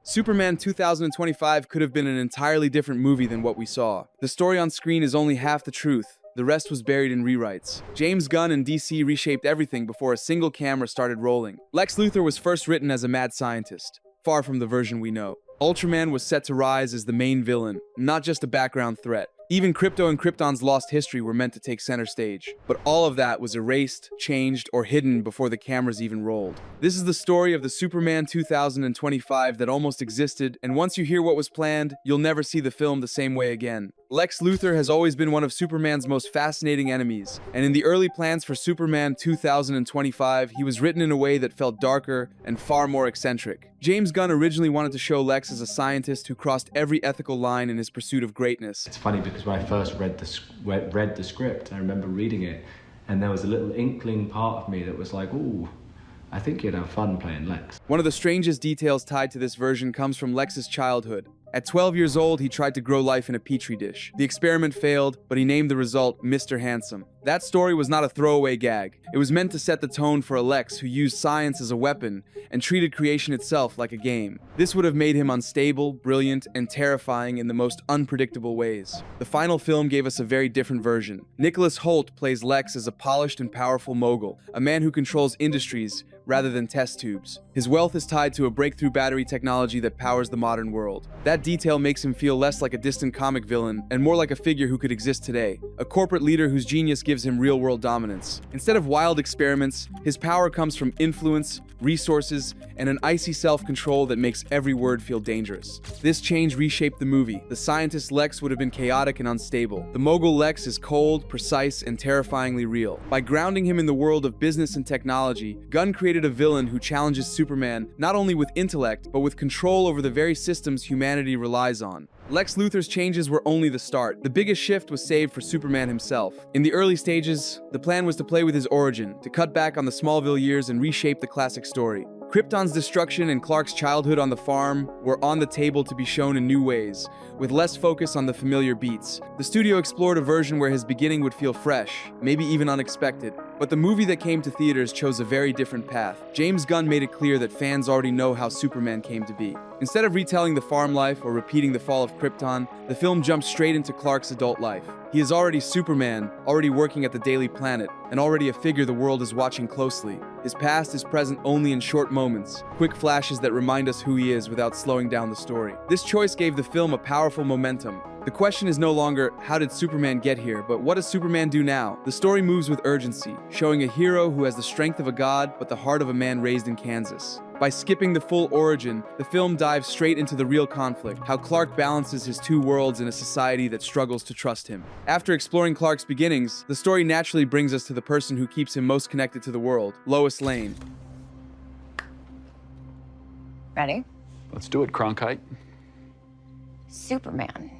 Superman 2025 could have been an entirely different movie than what we saw. The story on screen is only half the truth. The rest was buried in rewrites. James Gunn and DC reshaped everything before a single camera started rolling. Lex Luthor was first written as a mad scientist, far from the version we know. Ultraman was set to rise as the main villain, not just a background threat. Even Krypto and Krypton's lost history were meant to take center stage. But all of that was erased, changed, or hidden before the cameras even rolled. This is the story of the Superman 2025 that almost existed, and once you hear what was planned, you'll never see the film the same way again. Lex Luthor has always been one of Superman's most fascinating enemies, and in the early plans for Superman 2025, he was written in a way that felt darker and far more eccentric. James Gunn originally wanted to show Lex as a scientist who crossed every ethical line in his pursuit of greatness. It's funny because when I first read the script, I remember reading it, and there was a little inkling part of me that was like, ooh, I think you'd have fun playing Lex. One of the strangest details tied to this version comes from Lex's childhood. At 12 years old, he tried to grow life in a petri dish. The experiment failed, but he named the result Mr. Handsome. That story was not a throwaway gag. It was meant to set the tone for a Lex who used science as a weapon and treated creation itself like a game. This would have made him unstable, brilliant, and terrifying in the most unpredictable ways. The final film gave us a very different version. Nicholas Hoult plays Lex as a polished and powerful mogul, a man who controls industries rather than test tubes. His wealth is tied to a breakthrough battery technology that powers the modern world. That detail makes him feel less like a distant comic villain and more like a figure who could exist today, a corporate leader whose genius gives him real-world dominance. Instead of wild experiments, his power comes from influence, resources, and an icy self-control that makes every word feel dangerous. This change reshaped the movie. The scientist Lex would have been chaotic and unstable. The mogul Lex is cold, precise, and terrifyingly real. By grounding him in the world of business and technology, Gunn created a villain who challenges Superman not only with intellect, but with control over the very systems humanity relies on. Lex Luthor's changes were only the start. The biggest shift was saved for Superman himself. In the early stages, the plan was to play with his origin, to cut back on the Smallville years and reshape the classic story. Krypton's destruction and Clark's childhood on the farm were on the table to be shown in new ways, with less focus on the familiar beats. The studio explored a version where his beginning would feel fresh, maybe even unexpected. But the movie that came to theaters chose a very different path. James Gunn made it clear that fans already know how Superman came to be. Instead of retelling the farm life or repeating the fall of Krypton, the film jumped straight into Clark's adult life. He is already Superman, already working at the Daily Planet, and already a figure the world is watching closely. His past is present only in short moments, quick flashes that remind us who he is without slowing down the story. This choice gave the film a powerful momentum. The question is no longer, how did Superman get here, but what does Superman do now? The story moves with urgency, showing a hero who has the strength of a god, but the heart of a man raised in Kansas. By skipping the full origin, the film dives straight into the real conflict, how Clark balances his two worlds in a society that struggles to trust him. After exploring Clark's beginnings, the story naturally brings us to the person who keeps him most connected to the world, Lois Lane. Ready? Let's do it, Cronkite. Superman.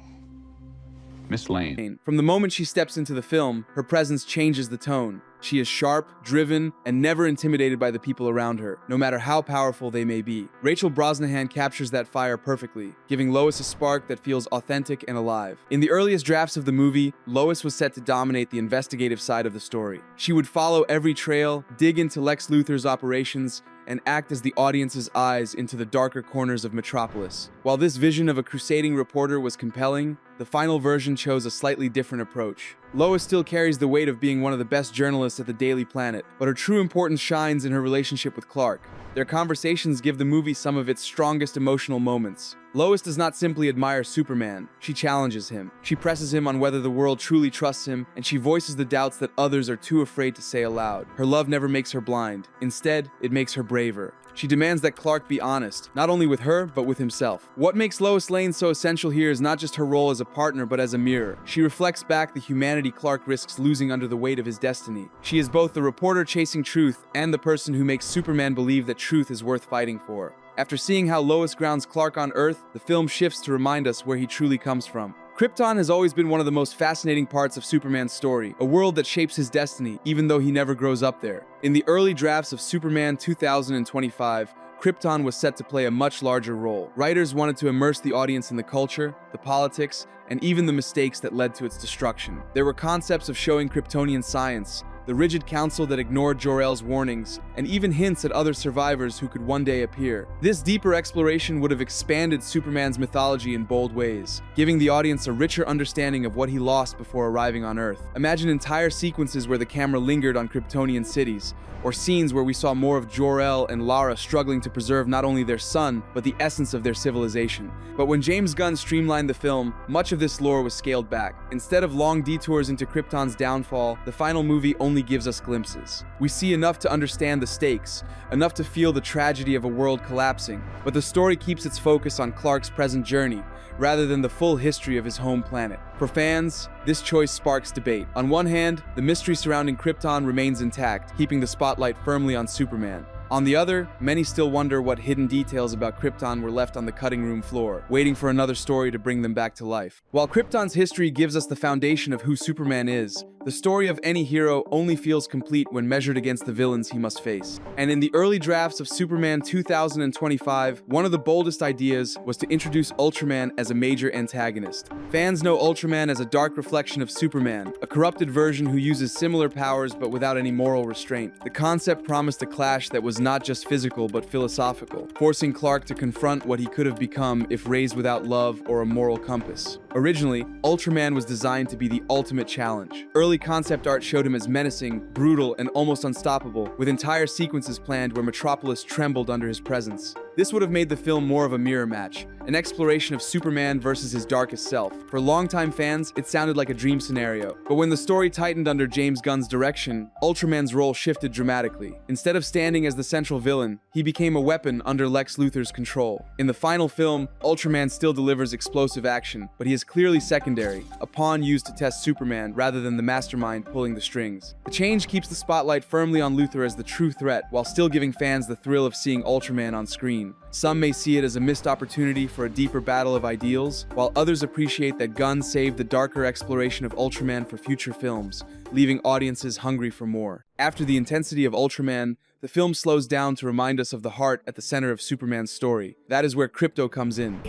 Miss Lane. From the moment she steps into the film, her presence changes the tone. She is sharp, driven, and never intimidated by the people around her, no matter how powerful they may be. Rachel Brosnahan captures that fire perfectly, giving Lois a spark that feels authentic and alive. In the earliest drafts of the movie, Lois was set to dominate the investigative side of the story. She would follow every trail, dig into Lex Luthor's operations, and act as the audience's eyes into the darker corners of Metropolis. While this vision of a crusading reporter was compelling, the final version chose a slightly different approach. Lois still carries the weight of being one of the best journalists at the Daily Planet, but her true importance shines in her relationship with Clark. Their conversations give the movie some of its strongest emotional moments. Lois does not simply admire Superman, she challenges him. She presses him on whether the world truly trusts him, and she voices the doubts that others are too afraid to say aloud. Her love never makes her blind. Instead, it makes her braver. She demands that Clark be honest, not only with her, but with himself. What makes Lois Lane so essential here is not just her role as a partner, but as a mirror. She reflects back the humanity Clark risks losing under the weight of his destiny. She is both the reporter chasing truth and the person who makes Superman believe that truth is worth fighting for. After seeing how Lois grounds Clark on Earth, the film shifts to remind us where he truly comes from. Krypton has always been one of the most fascinating parts of Superman's story, a world that shapes his destiny, even though he never grows up there. In the early drafts of Superman 2025, Krypton was set to play a much larger role. Writers wanted to immerse the audience in the culture, the politics, and even the mistakes that led to its destruction. There were concepts of showing Kryptonian science, the rigid council that ignored Jor-El's warnings, and even hints at other survivors who could one day appear. This deeper exploration would have expanded Superman's mythology in bold ways, giving the audience a richer understanding of what he lost before arriving on Earth. Imagine entire sequences where the camera lingered on Kryptonian cities, or scenes where we saw more of Jor-El and Lara struggling to preserve not only their son, but the essence of their civilization. But when James Gunn streamlined the film, much of this lore was scaled back. Instead of long detours into Krypton's downfall, the final movie only gives us glimpses. We see enough to understand the stakes, enough to feel the tragedy of a world collapsing, but the story keeps its focus on Clark's present journey, rather than the full history of his home planet. For fans, this choice sparks debate. On one hand, the mystery surrounding Krypton remains intact, keeping the spotlight firmly on Superman. On the other, many still wonder what hidden details about Krypton were left on the cutting room floor, waiting for another story to bring them back to life. While Krypton's history gives us the foundation of who Superman is, the story of any hero only feels complete when measured against the villains he must face. And in the early drafts of Superman 2025, one of the boldest ideas was to introduce Ultraman as a major antagonist. Fans know Ultraman as a dark reflection of Superman, a corrupted version who uses similar powers but without any moral restraint. The concept promised a clash that was not just physical but philosophical, forcing Clark to confront what he could have become if raised without love or a moral compass. Originally, Ultraman was designed to be the ultimate challenge. Early concept art showed him as menacing, brutal, and almost unstoppable, with entire sequences planned where Metropolis trembled under his presence. This would have made the film more of a mirror match, an exploration of Superman versus his darkest self. For longtime fans, it sounded like a dream scenario. But when the story tightened under James Gunn's direction, Ultraman's role shifted dramatically. Instead of standing as the central villain, he became a weapon under Lex Luthor's control. In the final film, Ultraman still delivers explosive action, but he is clearly secondary, a pawn used to test Superman rather than the mastermind pulling the strings. The change keeps the spotlight firmly on Luthor as the true threat, while still giving fans the thrill of seeing Ultraman on screen. Some may see it as a missed opportunity for a deeper battle of ideals, while others appreciate that Gunn saved the darker exploration of Ultraman for future films, leaving audiences hungry for more. After the intensity of Ultraman, the film slows down to remind us of the heart at the center of Superman's story. That is where Krypto comes in.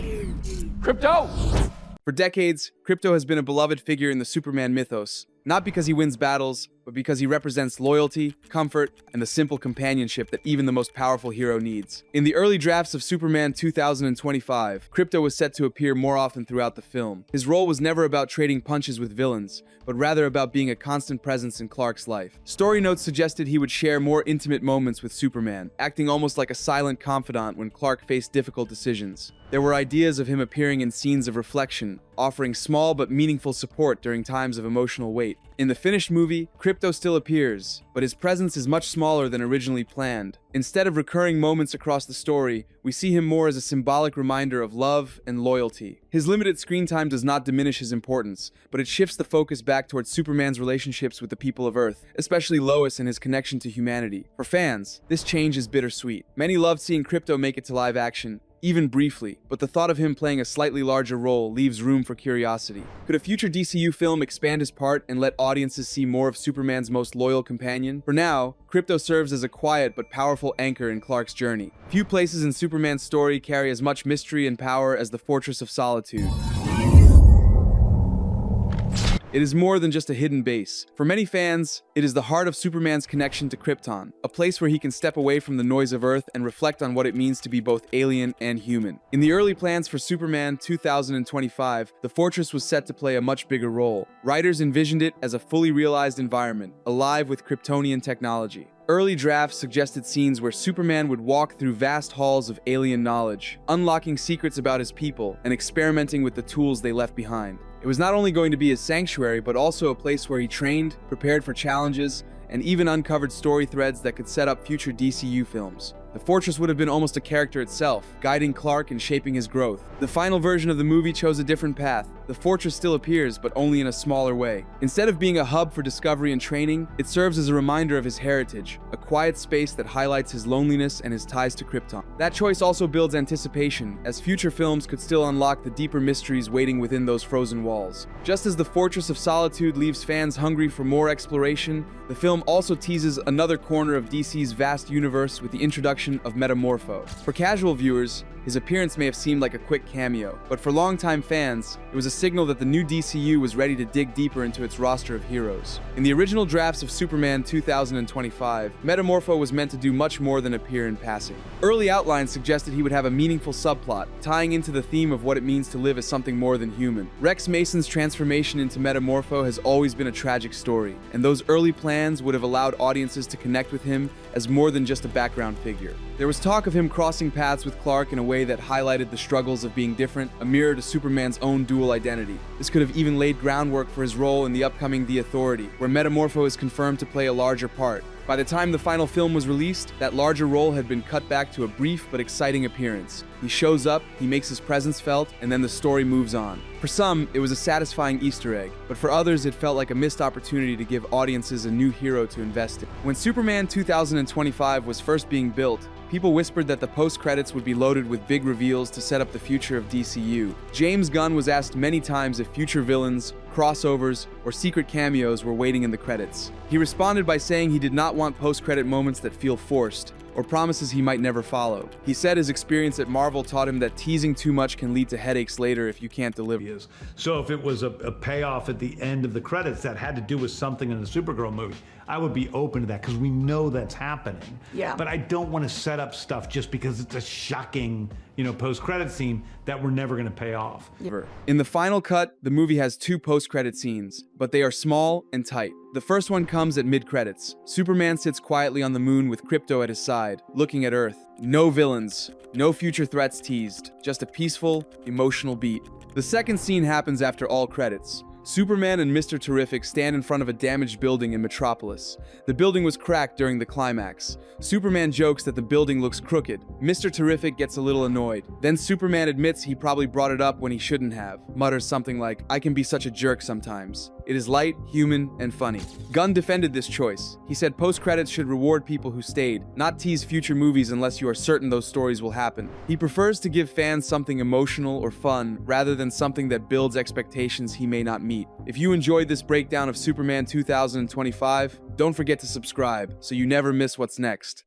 Krypto! For decades, Krypto has been a beloved figure in the Superman mythos, not because he wins battles, but because he represents loyalty, comfort, and the simple companionship that even the most powerful hero needs. In the early drafts of Superman 2025, Krypto was set to appear more often throughout the film. His role was never about trading punches with villains, but rather about being a constant presence in Clark's life. Story notes suggested he would share more intimate moments with Superman, acting almost like a silent confidant when Clark faced difficult decisions. There were ideas of him appearing in scenes of reflection, offering small but meaningful support during times of emotional weight. In the finished movie, Krypto still appears, but his presence is much smaller than originally planned. Instead of recurring moments across the story, we see him more as a symbolic reminder of love and loyalty. His limited screen time does not diminish his importance, but it shifts the focus back towards Superman's relationships with the people of Earth, especially Lois and his connection to humanity. For fans, this change is bittersweet. Many loved seeing Krypto make it to live action, even briefly, but the thought of him playing a slightly larger role leaves room for curiosity. Could a future DCU film expand his part and let audiences see more of Superman's most loyal companion? For now, Krypto serves as a quiet but powerful anchor in Clark's journey. Few places in Superman's story carry as much mystery and power as the Fortress of Solitude. It is more than just a hidden base. For many fans, it is the heart of Superman's connection to Krypton, a place where he can step away from the noise of Earth and reflect on what it means to be both alien and human. In the early plans for Superman 2025, the fortress was set to play a much bigger role. Writers envisioned it as a fully realized environment, alive with Kryptonian technology. Early drafts suggested scenes where Superman would walk through vast halls of alien knowledge, unlocking secrets about his people and experimenting with the tools they left behind. It was not only going to be his sanctuary, but also a place where he trained, prepared for challenges, and even uncovered story threads that could set up future DCU films. The fortress would have been almost a character itself, guiding Clark and shaping his growth. The final version of the movie chose a different path. The fortress still appears, but only in a smaller way. Instead of being a hub for discovery and training, it serves as a reminder of his heritage, a quiet space that highlights his loneliness and his ties to Krypton. That choice also builds anticipation, as future films could still unlock the deeper mysteries waiting within those frozen walls. Just as the Fortress of Solitude leaves fans hungry for more exploration, the film also teases another corner of DC's vast universe with the introduction of Metamorpho. For casual viewers, his appearance may have seemed like a quick cameo, but for longtime fans, it was a signal that the new DCU was ready to dig deeper into its roster of heroes. In the original drafts of Superman 2025, Metamorpho was meant to do much more than appear in passing. Early outlines suggested he would have a meaningful subplot, tying into the theme of what it means to live as something more than human. Rex Mason's transformation into Metamorpho has always been a tragic story, and those early plans would have allowed audiences to connect with him as more than just a background figure. There was talk of him crossing paths with Clark in a way that highlighted the struggles of being different, a mirror to Superman's own dual identity. This could have even laid groundwork for his role in the upcoming The Authority, where Metamorpho is confirmed to play a larger part. By the time the final film was released, that larger role had been cut back to a brief but exciting appearance. He shows up, he makes his presence felt, and then the story moves on. For some, it was a satisfying Easter egg, but for others it felt like a missed opportunity to give audiences a new hero to invest in. When Superman 2025 was first being built, people whispered that the post-credits would be loaded with big reveals to set up the future of DCU. James Gunn was asked many times if future villains, crossovers, or secret cameos were waiting in the credits. He responded by saying he did not want post-credit moments that feel forced, or promises he might never follow. He said his experience at Marvel taught him that teasing too much can lead to headaches later if you can't deliver. So if it was a payoff at the end of the credits that had to do with something in the Supergirl movie, I would be open to that because we know that's happening. Yeah. But I don't want to set up stuff just because it's a shocking, post-credit scene that we're never going to pay off. In the final cut, the movie has 2 post-credit scenes, but they are small and tight. The first one comes at mid-credits. Superman sits quietly on the moon with Krypto at his side, looking at Earth. No villains, no future threats teased, just a peaceful, emotional beat. The second scene happens after all credits. Superman and Mr. Terrific stand in front of a damaged building in Metropolis. The building was cracked during the climax. Superman jokes that the building looks crooked. Mr. Terrific gets a little annoyed. Then Superman admits he probably brought it up when he shouldn't have. Mutters something like, "I can be such a jerk sometimes." It is light, human, and funny. Gunn defended this choice. He said post-credits should reward people who stayed, not tease future movies unless you are certain those stories will happen. He prefers to give fans something emotional or fun rather than something that builds expectations he may not meet. If you enjoyed this breakdown of Superman 2025, don't forget to subscribe so you never miss what's next.